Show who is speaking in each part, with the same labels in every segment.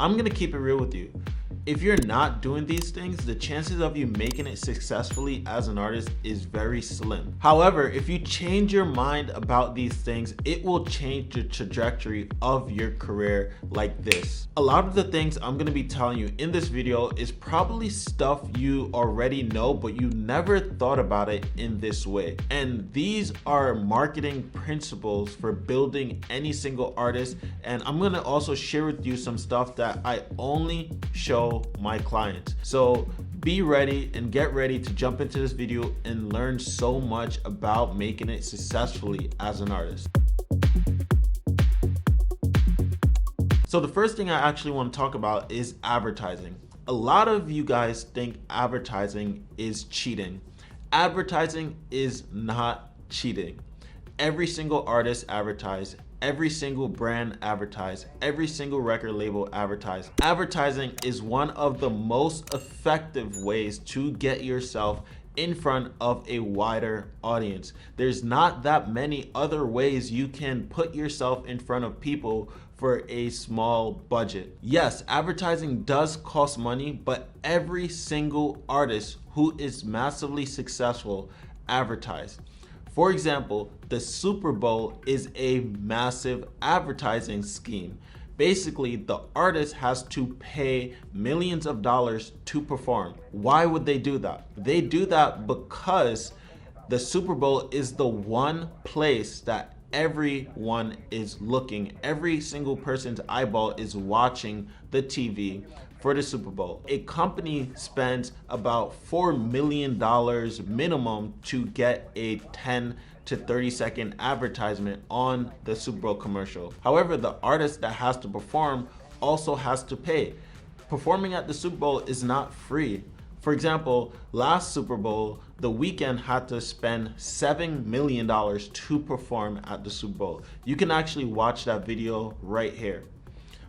Speaker 1: I'm gonna keep it real with you. If you're not doing these things, the chances of you making it successfully as an artist is very slim. However, if you change your mind about these things, it will change the trajectory of your career like this. A lot of the things I'm gonna be telling you in this video is probably stuff you already know, but you never thought about it in this way. And these are marketing principles for building any single artist. And I'm gonna also share with you some stuff that I only show my clients. So be ready and get ready to jump into this video and learn so much about making it successfully as an artist. So the first thing I actually want to talk about is advertising. A lot of you guys think advertising is cheating. Advertising is not cheating. Every single artist advertise, every single brand advertise, every single record label advertise. Advertising is one of the most effective ways to get yourself in front of a wider audience. There's not that many other ways you can put yourself in front of people for a small budget. Yes, advertising does cost money, but every single artist who is massively successful advertise. For example, the Super Bowl is a massive advertising scheme. Basically, the artist has to pay millions of dollars to perform. Why would they do that? They do that because the Super Bowl is the one place that everyone is looking. Every single person's eyeball is watching the TV for the Super Bowl. A company spends about $4 million minimum to get a 10 to 30 second advertisement on the Super Bowl commercial. However, the artist that has to perform also has to pay. Performing at the Super Bowl is not free. For example, last Super Bowl, The Weeknd had to spend $7 million to perform at the Super Bowl. You can actually watch that video right here.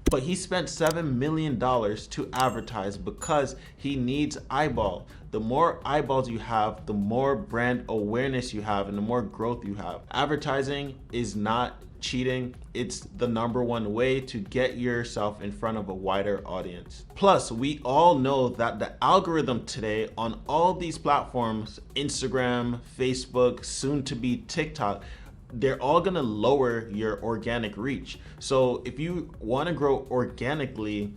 Speaker 1: But he spent $7 million to advertise because he needs eyeball. The more eyeballs you have, the more brand awareness you have and the more growth you have. Advertising is not cheating. It's the #1 way to get yourself in front of a wider audience. Plus, we all know that the algorithm today on all these platforms, Instagram, Facebook, soon to be TikTok, they're all gonna lower your organic reach. So if you wanna grow organically,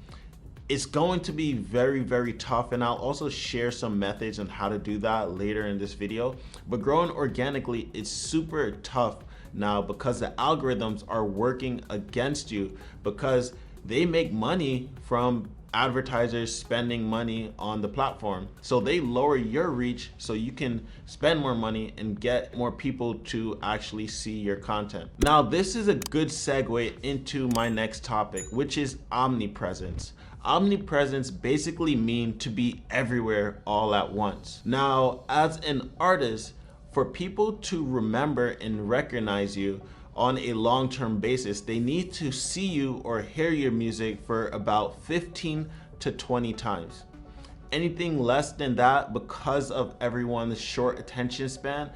Speaker 1: it's going to be very, very tough. And I'll also share some methods on how to do that later in this video. But growing organically is super tough now because the algorithms are working against you because they make money from advertisers spending money on the platform. So they lower your reach so you can spend more money and get more people to actually see your content. Now, this is a good segue into my next topic, which is omnipresence. Omnipresence basically means to be everywhere all at once. Now, as an artist, for people to remember and recognize you on a long-term basis, they need to see you or hear your music for about 15 to 20 times. Anything less than that, because of everyone's short attention span,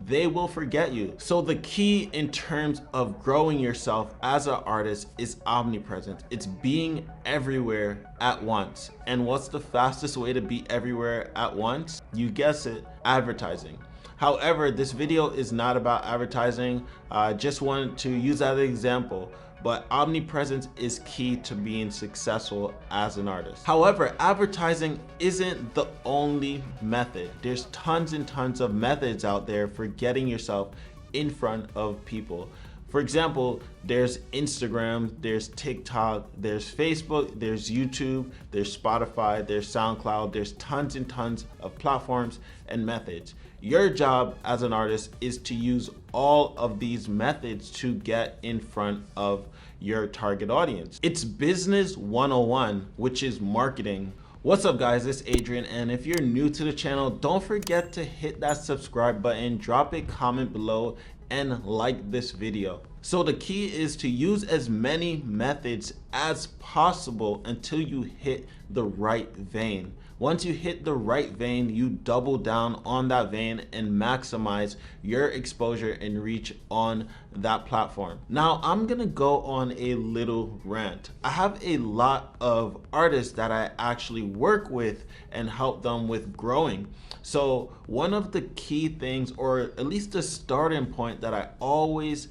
Speaker 1: they will forget you. So the key in terms of growing yourself as an artist is omnipresence. It's being everywhere at once. And what's the fastest way to be everywhere at once? You guess it, advertising. However, this video is not about advertising. I just wanted to use that as an example, but omnipresence is key to being successful as an artist. However, advertising isn't the only method. There's tons and tons of methods out there for getting yourself in front of people. For example, there's Instagram, there's TikTok, there's Facebook, there's YouTube, there's Spotify, there's SoundCloud, there's tons and tons of platforms and methods. Your job as an artist is to use all of these methods to get in front of your target audience. It's business 101, which is marketing. What's up guys, it's Adrian, and if you're new to the channel, don't forget to hit that subscribe button, drop a comment below, and like this video. So the key is to use as many methods as possible until you hit the right vein. Once you hit the right vein, you double down on that vein and maximize your exposure and reach on that platform. Now, I'm gonna go on a little rant. I have a lot of artists that I actually work with and help them with growing. So one of the key things, or at least the starting point that I always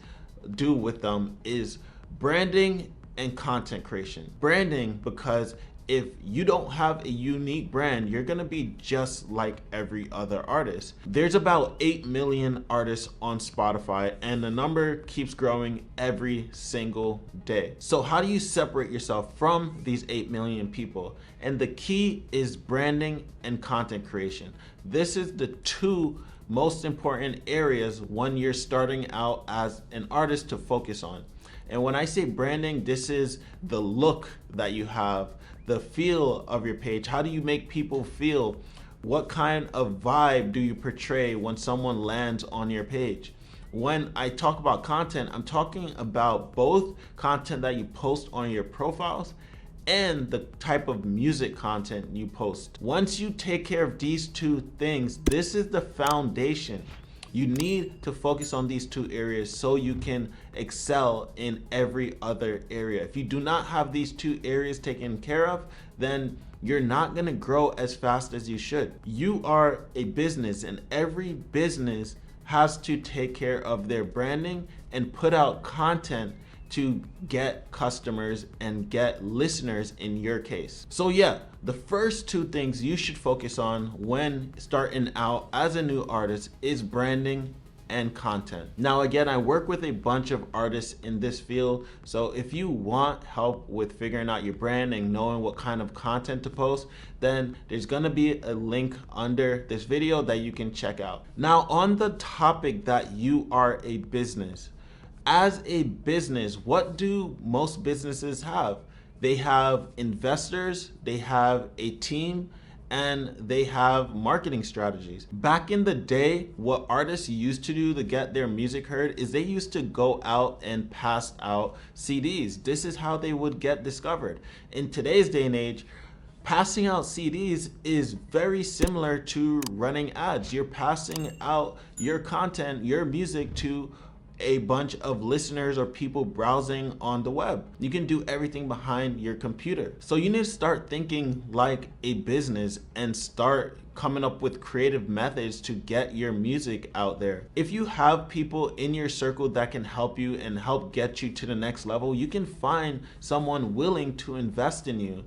Speaker 1: do with them, is branding and content creation. Branding, because if you don't have a unique brand, you're gonna be just like every other artist. There's about 8 million artists on Spotify, and the number keeps growing every single day. So how do you separate yourself from these 8 million people? And the key is branding and content creation. This is the two most important areas when you're starting out as an artist to focus on. And when I say branding, this is the look that you have, the feel of your page. How do you make people feel? What kind of vibe do you portray when someone lands on your page? When I talk about content, I'm talking about both content that you post on your profiles and the type of music content you post. Once you take care of these two things, this is the foundation. You need to focus on these two areas so you can excel in every other area. If you do not have these two areas taken care of, then you're not gonna grow as fast as you should. You are a business, and every business has to take care of their branding and put out content to get customers and get listeners in your case. So yeah, the first two things you should focus on when starting out as a new artist is branding and content. Now again, I work with a bunch of artists in this field, so if you want help with figuring out your brand and knowing what kind of content to post, then there's gonna be a link under this video that you can check out. Now on the topic that you are a business, as a business, what do most businesses have? They have investors, they have a team, and they have marketing strategies. Back in the day, what artists used to do to get their music heard is they used to go out and pass out CDs. This is how they would get discovered. In today's day and age, passing out CDs is very similar to running ads. You're passing out your content, your music, to a bunch of listeners or people browsing on the web. You can do everything behind your computer. So you need to start thinking like a business and start coming up with creative methods to get your music out there. If you have people in your circle that can help you and help get you to the next level, you can find someone willing to invest in you.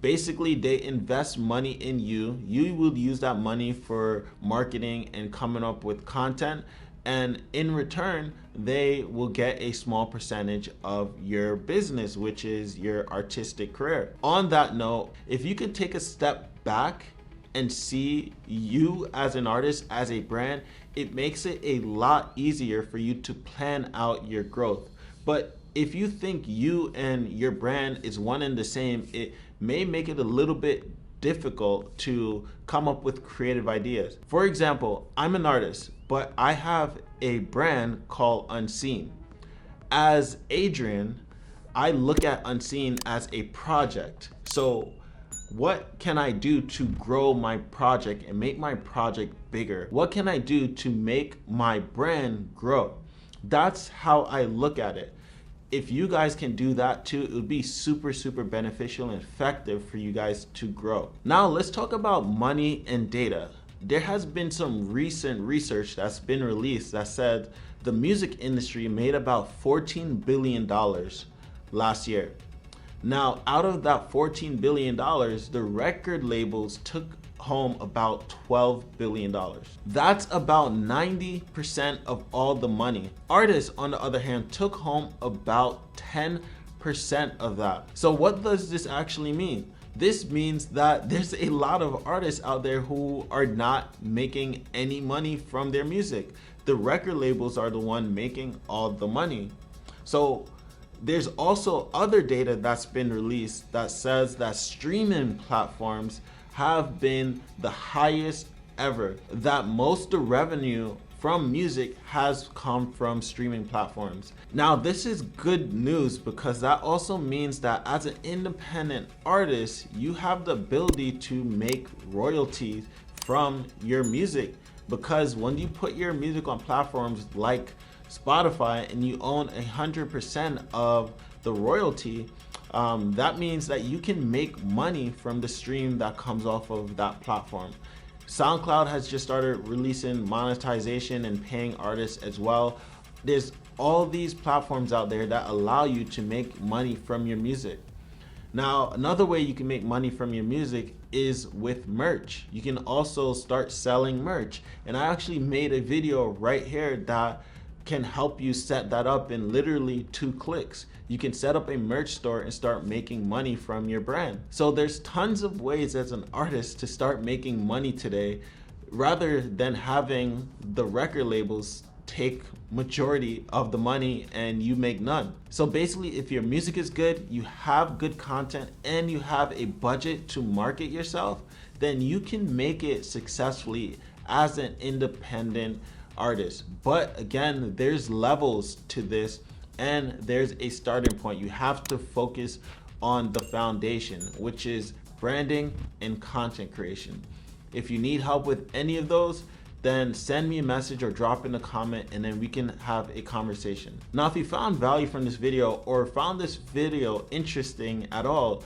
Speaker 1: Basically, they invest money in you. You will use that money for marketing and coming up with content, and in return, they will get a small percentage of your business, which is your artistic career. On that note, if you can take a step back and see you as an artist, as a brand, it makes it a lot easier for you to plan out your growth. But if you think you and your brand is one and the same, it may make it a little bit difficult to come up with creative ideas. For example, I'm an artist, but I have a brand called Unseen. As Adrian, I look at Unseen as a project. So what can I do to grow my project and make my project bigger? What can I do to make my brand grow? That's how I look at it. If you guys can do that too, it would be super beneficial and effective for you guys to grow. Now let's talk about money and data. There has been some recent research that's been released that said the music industry made about $14 billion last year. Now, out of that $14 billion, the record labels took home about $12 billion. That's about 90% of all the money. Artists, on the other hand, took home about 10% of that. So what does this actually mean? This means that there's a lot of artists out there who are not making any money from their music. The record labels are the one making all the money. So there's also other data that's been released that says that streaming platforms have been the highest ever, that most of the revenue from music has come from streaming platforms. Now, this is good news because that also means that as an independent artist, you have the ability to make royalties from your music, because when you put your music on platforms like Spotify and you own 100% of the royalty, that means that you can make money from the stream that comes off of that platform. SoundCloud has just started releasing monetization and paying artists as well. There's all these platforms out there that allow you to make money from your music. Now, another way you can make money from your music is with merch. You can also start selling merch. And I actually made a video right here that can help you set that up in literally 2 clicks. You can set up a merch store and start making money from your brand. So there's tons of ways as an artist to start making money today, rather than having the record labels take majority of the money and you make none. So basically, if your music is good, you have good content, and you have a budget to market yourself, then you can make it successfully as an independent artist. But again, there's levels to this, and there's a starting point. You have to focus on the foundation, which is branding and content creation. If you need help with any of those, then send me a message or drop in a comment, and then we can have a conversation. Now, if you found value from this video or found this video interesting at all,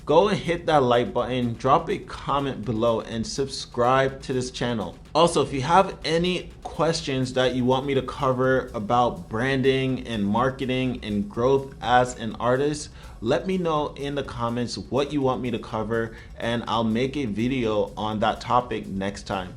Speaker 1: go and hit that like button, drop a comment below, and subscribe to this channel. Also, if you have any questions that you want me to cover about branding and marketing and growth as an artist, let me know in the comments what you want me to cover, and I'll make a video on that topic next time.